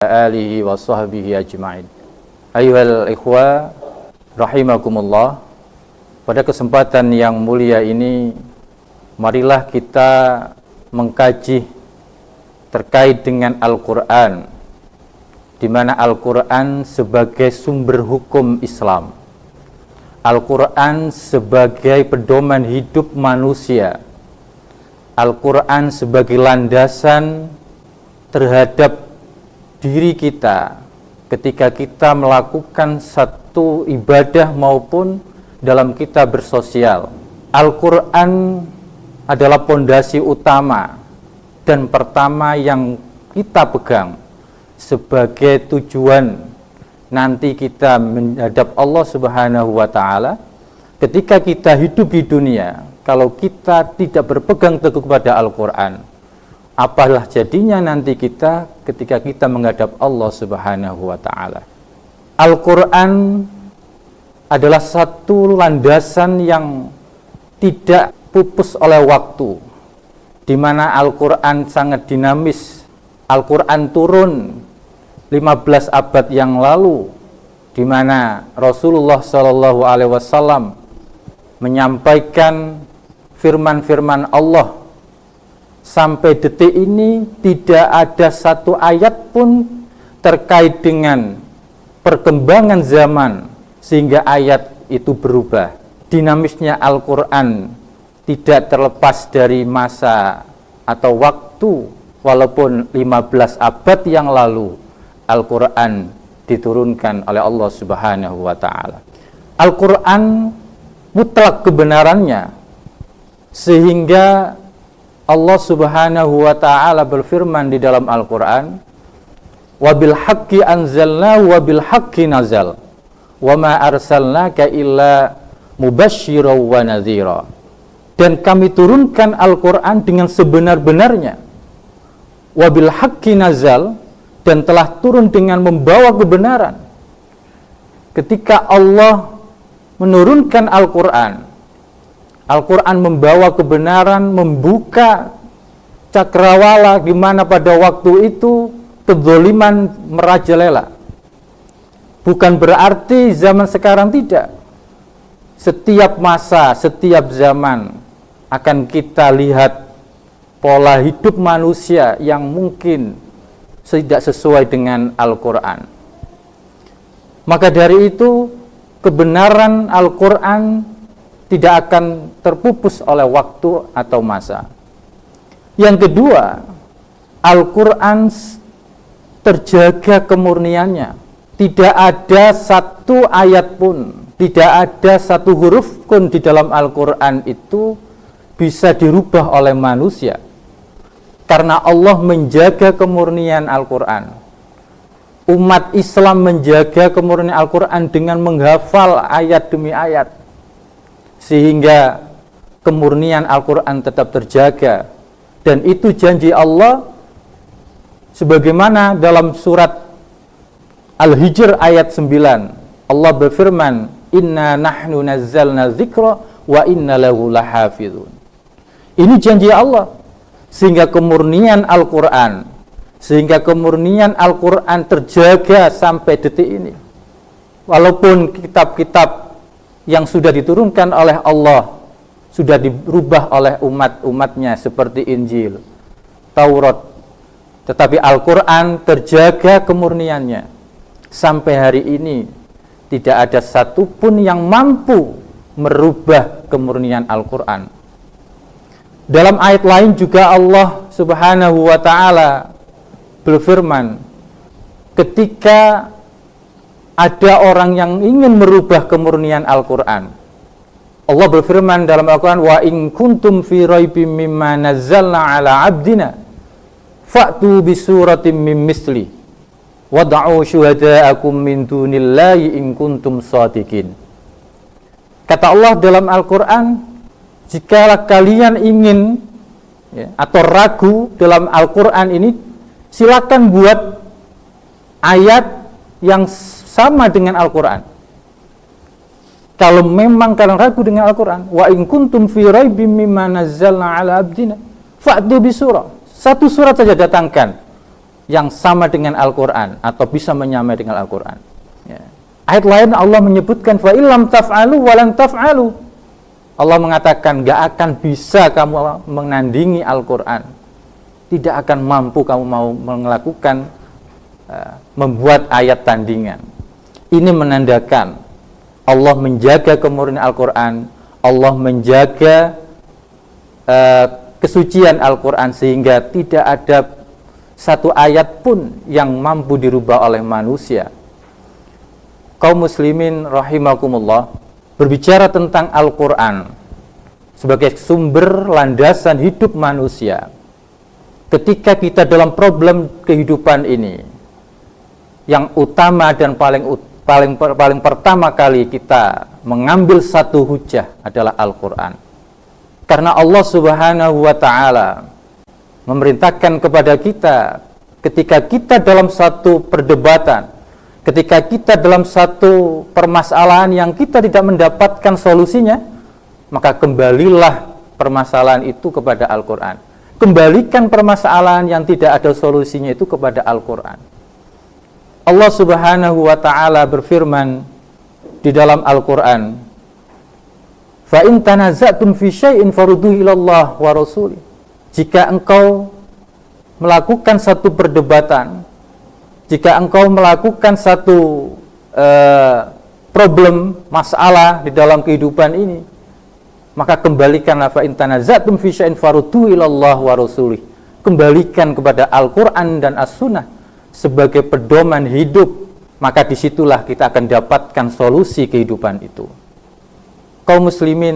alihi wa sahbihi ajma'in. Ayyuhal ikhwa rahimakumullah. Pada kesempatan yang mulia ini, marilah kita mengkaji terkait dengan Al-Quran, di mana Al-Quran sebagai sumber hukum Islam, Al-Quran sebagai pedoman hidup manusia, Al-Quran sebagai landasan terhadap diri kita ketika kita melakukan satu ibadah maupun dalam kita bersosial. Al-Quran adalah pondasi utama dan pertama yang kita pegang sebagai tujuan nanti kita menghadap Allah Subhanahu wa Ta'ala. Ketika kita hidup di dunia, kalau kita tidak berpegang teguh kepada Al-Quran, apalah jadinya nanti kita ketika kita menghadap Allah Subhanahu wa Ta'ala. Al-Quran adalah satu landasan yang tidak pupus oleh waktu, di mana Al-Quran sangat dinamis. Al-Quran turun 15 abad yang lalu, di mana Rasulullah SAW menyampaikan firman-firman Allah. Sampai detik ini tidak ada satu ayat pun terkait dengan perkembangan zaman sehingga ayat itu berubah. Dinamisnya Al-Quran tidak terlepas dari masa atau waktu, walaupun 15 abad yang lalu Al-Quran diturunkan oleh Allah Subhanahu wa Ta'ala. Al-Quran mutlak kebenarannya, sehingga Allah Subhanahu wa Ta'ala berfirman di dalam Al-Quran, "Wabil haqqi anzalna wabil haqqi nazal, wa ma arsalnaka illa mubasysyiran wa nadhira." Dan kami turunkan Al-Quran dengan sebenar-benarnya. Wabil haqqi nazal, dan telah turun dengan membawa kebenaran. Ketika Allah menurunkan Al-Quran, Al-Quran membawa kebenaran, membuka cakrawala di mana pada waktu itu kezaliman merajalela. Bukan berarti zaman sekarang tidak. Setiap masa, setiap zaman akan kita lihat pola hidup manusia yang mungkin tidak sesuai dengan Al-Quran. Maka dari itu, kebenaran Al-Quran tidak akan terpupus oleh waktu atau masa. Yang kedua, Al-Quran terjaga kemurniannya. Tidak ada satu ayat pun, tidak ada satu huruf pun di dalam Al-Quran itu bisa dirubah oleh manusia. Karena Allah menjaga kemurnian Al-Quran. Umat Islam menjaga kemurnian Al-Quran dengan menghafal ayat demi ayat, sehingga kemurnian Al-Quran tetap terjaga. Dan itu janji Allah, sebagaimana dalam surat Al-Hijr ayat 9, Allah berfirman, "Inna nahnu nazzalna dzikra wa inna lahu lahafizun." Ini janji Allah, sehingga kemurnian Al-Quran terjaga sampai detik ini. Walaupun kitab-kitab yang sudah diturunkan oleh Allah sudah dirubah oleh umat-umatnya seperti Injil, Taurat, tetapi Al-Quran terjaga kemurniannya. Sampai hari ini tidak ada satupun yang mampu merubah kemurnian Al-Quran. Dalam ayat lain juga Allah Subhanahu wa Ta'ala berfirman, ketika ada orang yang ingin merubah kemurnian Al-Quran, Allah berfirman dalam Al-Quran, "Wa in kuntum fi raibim mimma nazzalna ala abdina fa'tu bi suratin min misli wad'u syuhada'akum min dunillahi in kuntum shadiqin." Kata Allah dalam Al-Quran, jikalau kalian ingin atau ragu dalam Al-Quran ini, silakan buat ayat yang sama dengan Al-Quran. Kalau memang kalian ragu dengan Al-Quran, wa in kuntum fi raibim mimma nazzalna ala abdina fa'tu bi surah. Satu surat saja datangkan yang sama dengan Al-Quran atau bisa menyamai dengan Al-Quran. Ya. Ayat lain Allah menyebutkan fa illam taf'alu walan taf'alu. Allah mengatakan gak akan bisa kamu menandingi Al-Quran, tidak akan mampu kamu mau melakukan membuat ayat tandingan. Ini menandakan Allah menjaga kemurnian Al-Quran, Allah menjaga kesucian Al-Quran sehingga tidak ada satu ayat pun yang mampu dirubah oleh manusia. Kaum muslimin rahimakumullah, berbicara tentang Al-Quran sebagai sumber landasan hidup manusia. Ketika kita dalam problem kehidupan ini, yang utama dan paling pertama kali kita mengambil satu hujah adalah Al-Quran. Karena Allah Subhanahu wa ta'ala memerintahkan kepada kita, ketika kita dalam satu perdebatan, ketika kita dalam satu permasalahan yang kita tidak mendapatkan solusinya, maka kembalilah permasalahan itu kepada Al-Quran. Kembalikan permasalahan yang tidak ada solusinya itu kepada Al-Quran. Allah Subhanahu wa ta'ala berfirman di dalam Al-Quran, fa in tanaza'tum fi syai'in farudduhu ilallah wa rasulih. Jika engkau melakukan satu perdebatan, jika engkau melakukan satu problem, masalah di dalam kehidupan ini, maka kembalikanlah fa in tanaza'tum fi syai'in farudduhu ilallah wa rasulih. Kembalikan kepada Al-Quran dan As-Sunnah sebagai pedoman hidup, maka disitulah kita akan dapatkan solusi kehidupan itu. Kaum muslimin